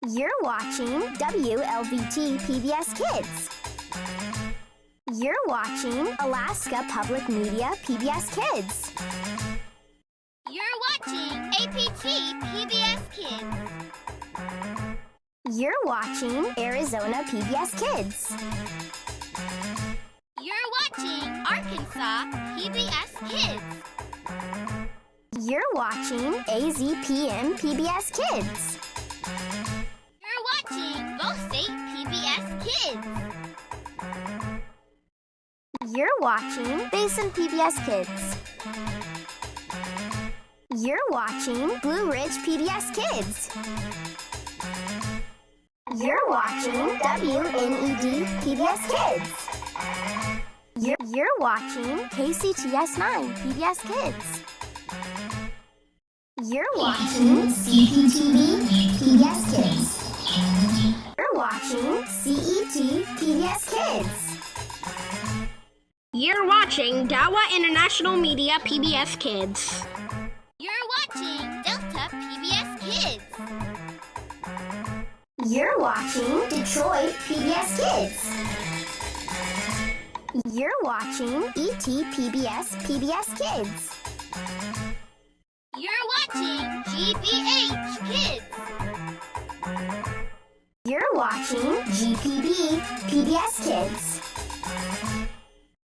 You're watching WLVT PBS Kids. You're watching Alaska Public Media PBS Kids. You're watching APT PBS Kids. You're watching Arizona PBS Kids. You're watching Arkansas PBS Kids. You're watching AZPM PBS Kids. You're watching both State PBS Kids. You're watching Basin PBS Kids. You're watching Blue Ridge PBS Kids. You're watching WNED PBS Kids. You're watching KCTS 9 PBS Kids. You're watching CPTV PBS Kids. You're watching CETPBS Kids. You're watching Dawa International Media PBS Kids. You're watching Delta PBS Kids. You're watching Detroit PBS Kids. You're watching ETPBS PBS Kids. You're watching GBH Kids. You're watching GPB PBS Kids.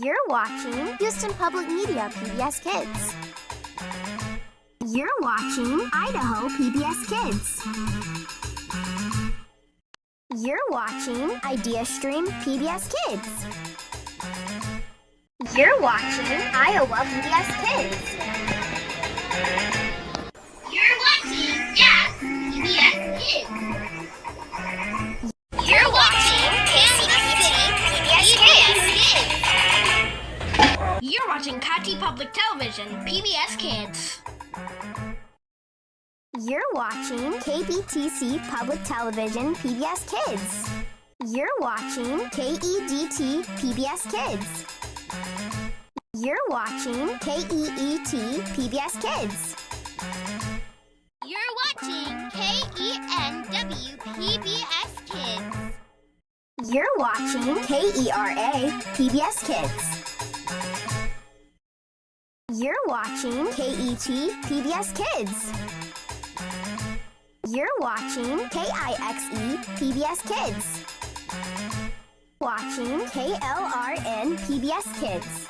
You're watching Houston Public Media PBS Kids. You're watching Idaho PBS Kids. You're watching Ideastream PBS Kids. You're watching Iowa PBS Kids. You're watching Jax PBS Kids. You're watching KCPT PBS Kids. You're watching Kati Public Television PBS Kids. You're watching KBTC Public Television PBS Kids. You're watching KEDT PBS Kids. You're watching KEET PBS Kids. You're watching KENW PBS Kids. You're watching KERA PBS Kids. You're watching KET PBS Kids. You're watching KIXE PBS Kids. Watching KLRN PBS Kids.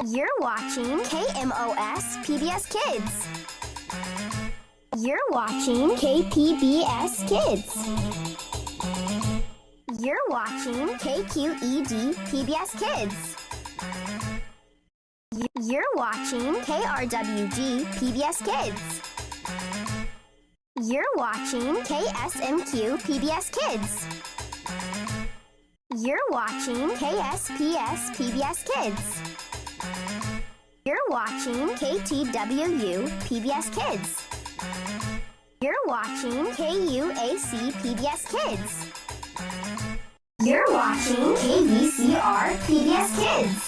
You're watching KMOS PBS Kids. You're watching KPBS Kids. You're watching KQED PBS Kids. You're watching KRWG PBS Kids. You're watching KSMQ PBS Kids. You're watching KSPS PBS Kids. You're watching KTWU PBS Kids. You're watching KUAC PBS Kids. You're watching KVCR PBS Kids.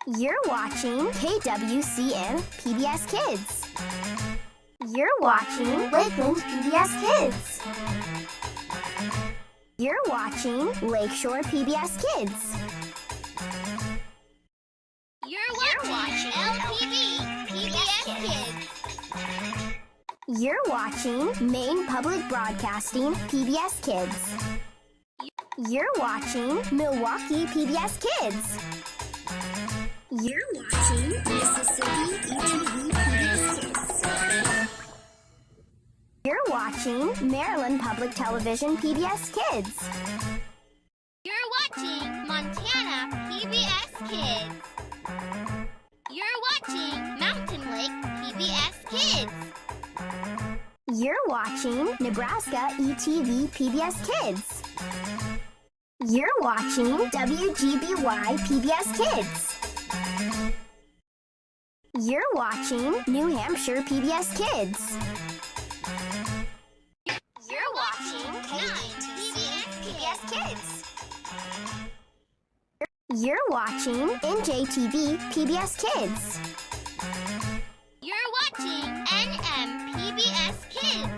You're watching KWCM PBS Kids. You're watching Lakeland PBS Kids. You're watching Lakeshore PBS Kids. You're watching LPB PBS Kids. You're watching Maine Public Broadcasting PBS Kids. You're watching Milwaukee PBS Kids. You're watching Mississippi ETPBS Kids. You're watching Maryland Public Television PBS Kids. You're watching Montana PBS Kids. You're watching Mountain Lake PBS Kids. You're watching Nebraska ETV PBS Kids. You're watching WGBY PBS Kids. You're watching New Hampshire PBS Kids. You're watching KBTC PBS Kids. You're watching NJTV PBS Kids. You're watching NM PBS Kids.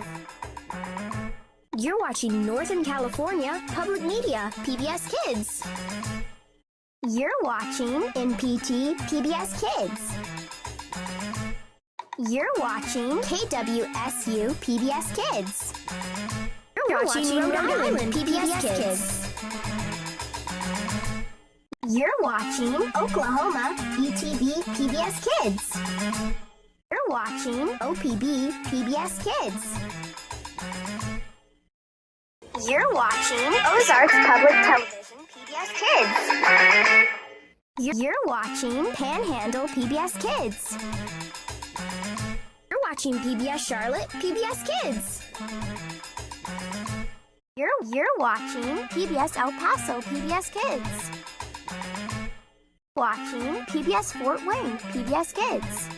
You're watching Northern California Public Media PBS Kids. You're watching NPT PBS Kids. You're watching KWSU PBS Kids. You're watching Rhode Island PBS Kids. You're watching Oklahoma ETPBS Kids. You're watching OPB PBS Kids. You're watching Ozarks Public Television PBS Kids. You're watching Panhandle PBS Kids. You're watching PBS Charlotte PBS Kids. You're watching PBS El Paso PBS Kids. Watching PBS Fort Wayne PBS Kids.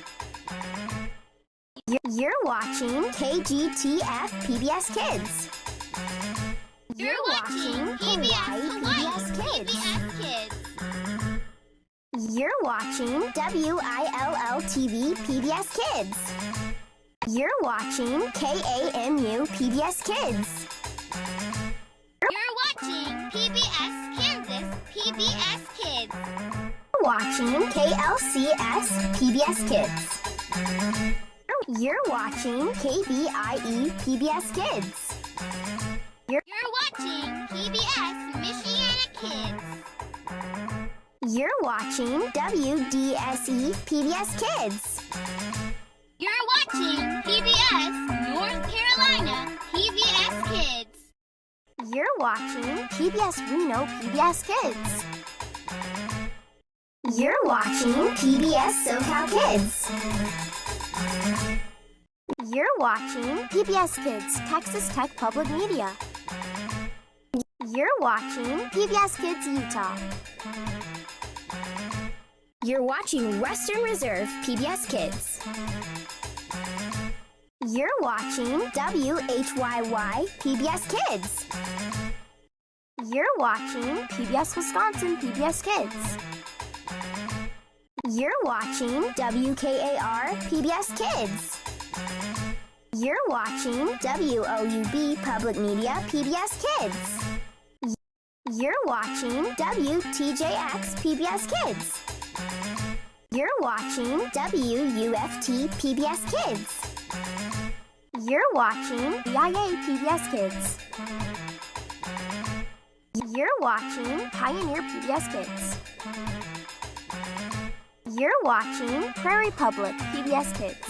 You're watching KGTF PBS Kids. You're watching PBS Hawai'i PBS Kids. You're watching WILL TV PBS Kids. You're watching KAMU PBS Kids. You're watching PBS Kansas PBS Kids. You're watching KLCS PBS Kids. You're watching KBIE PBS Kids. You're watching PBS Michiana Kids. You're watching WDSE PBS Kids. You're watching PBS North Carolina PBS Kids. You're watching PBS Reno PBS Kids. You're watching PBS SoCal Kids. You're watching PBS Kids Texas Tech Public Media. You're watching PBS Kids Utah. You're watching Western Reserve PBS Kids. You're watching WHYY PBS Kids. You're watching PBS Wisconsin PBS Kids. You're watching WKAR PBS Kids. You're watching WOUB Public Media PBS Kids. You're watching WTJX PBS Kids. You're watching WUFT PBS Kids. You're watching BIA PBS Kids. You're watching Pioneer PBS Kids. You're watching Prairie Public PBS Kids.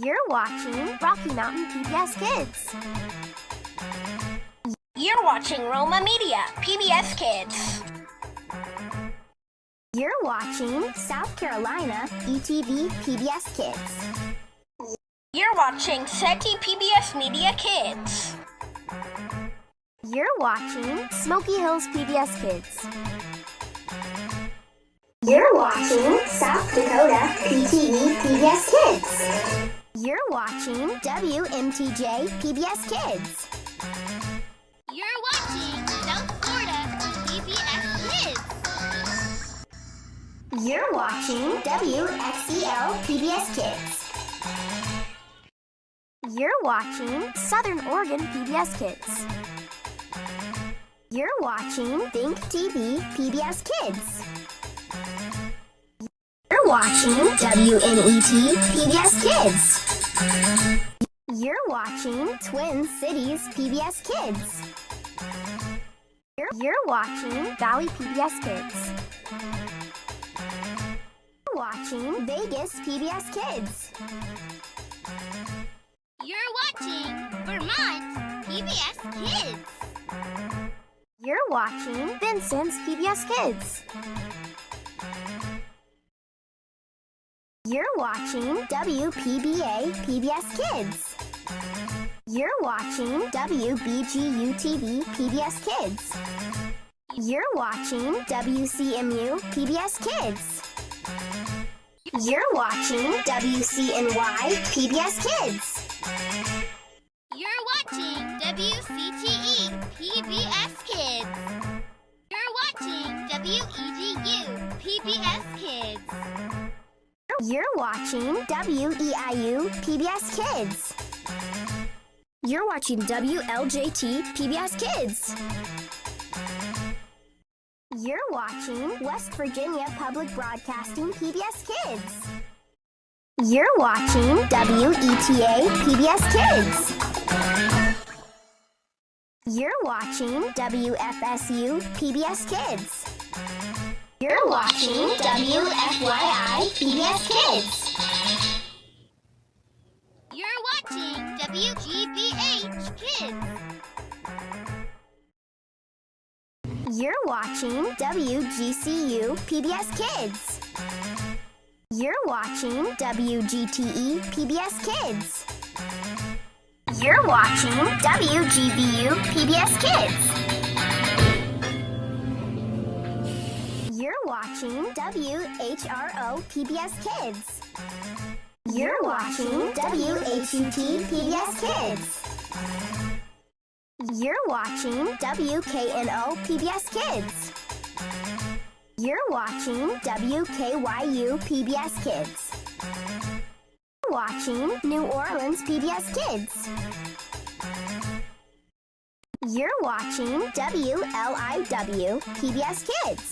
You're watching Rocky Mountain PBS Kids. You're watching Roma Media PBS Kids. You're watching South Carolina ETV PBS Kids. You're watching State PBS Media Kids. You're watching Smoky Hills PBS Kids. You're watching South Dakota PTV PBS Kids. You're watching WMTJ PBS Kids. You're watching South Florida PBS Kids. You're watching WXEL PBS Kids. You're watching Southern Oregon PBS Kids. You're watching Think TV PBS Kids. You're watching WNED PBS Kids. You're watching Twin Cities PBS Kids. You're watching Valley PBS Kids. You're watching Vegas PBS Kids. You're watching Vermont PBS Kids. You're watching Vincent's PBS Kids. You're watching WPBA PBS Kids. You're watching WBGU TV PBS Kids. You're watching WCMU PBS Kids. You're watching WCNY PBS Kids. You're watching WCTE PBS Kids. You're watching WEDU PBS Kids. You're watching WEIU PBS Kids. You're watching WLJT PBS Kids. You're watching West Virginia Public Broadcasting PBS Kids. You're watching WETA PBS Kids. You're watching WFSU PBS Kids. You're watching WFYI PBS Kids. You're watching WGBH Kids. You're watching WGCU PBS Kids. You're watching WGTE PBS Kids. You're watching WGBU PBS Kids. You're watching WHRO PBS Kids. You're watching WHUT PBS Kids. You're watching WKNO PBS Kids. You're watching WKYU PBS Kids. You're watching New Orleans PBS Kids. You're watching WLIW PBS Kids.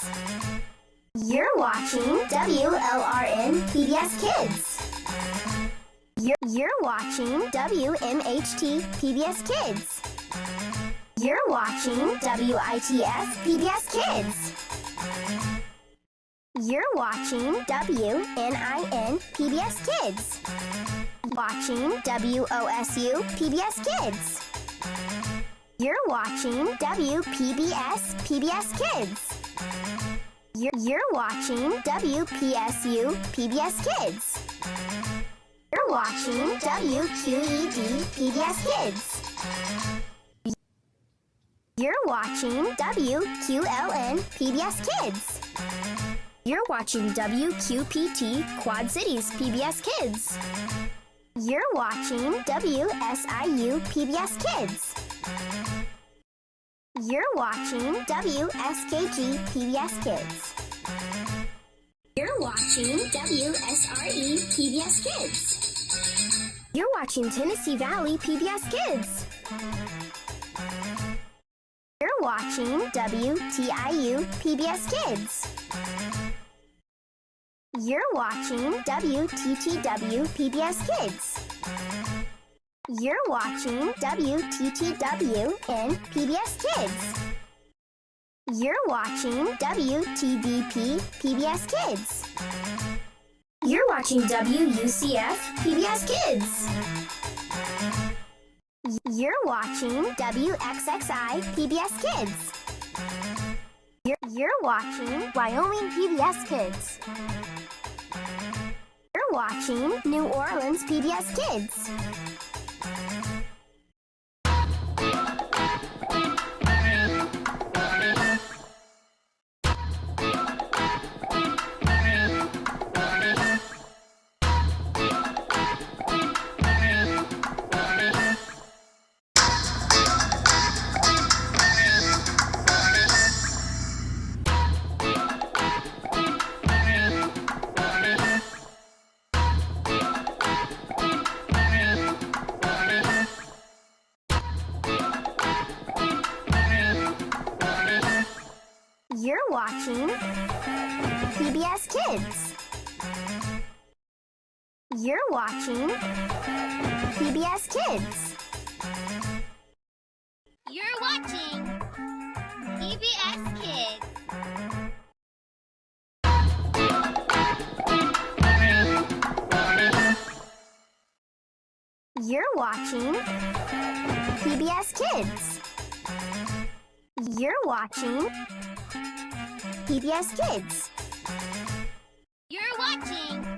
You're watching WLRN PBS Kids. You're watching WMHT PBS Kids. You're watching WITF PBS Kids. You're watching WNIN PBS Kids. Watching WOSU PBS Kids. You're watching WPBS PBS Kids. You're watching WPSU PBS Kids. You're watching WQED PBS Kids. You're watching WQLN PBS Kids. You're watching WQPT Quad Cities PBS Kids. You're watching WSIU PBS Kids. You're watching WSKG PBS Kids. You're watching WSRE PBS Kids. You're watching Tennessee Valley PBS Kids. You're watching WTIU PBS Kids. You're watching WTTW PBS Kids. You're watching WTTW and PBS Kids. You're watching WTVP PBS Kids. You're watching WUCF PBS Kids. You're watching WXXI PBS Kids. You're watching Wyoming PBS Kids. You're watching New Orleans PBS Kids. You're watching PBS Kids. You're watching PBS Kids. You're watching PBS Kids. You're watching PBS Kids. You're watching PBS Kids. You're watching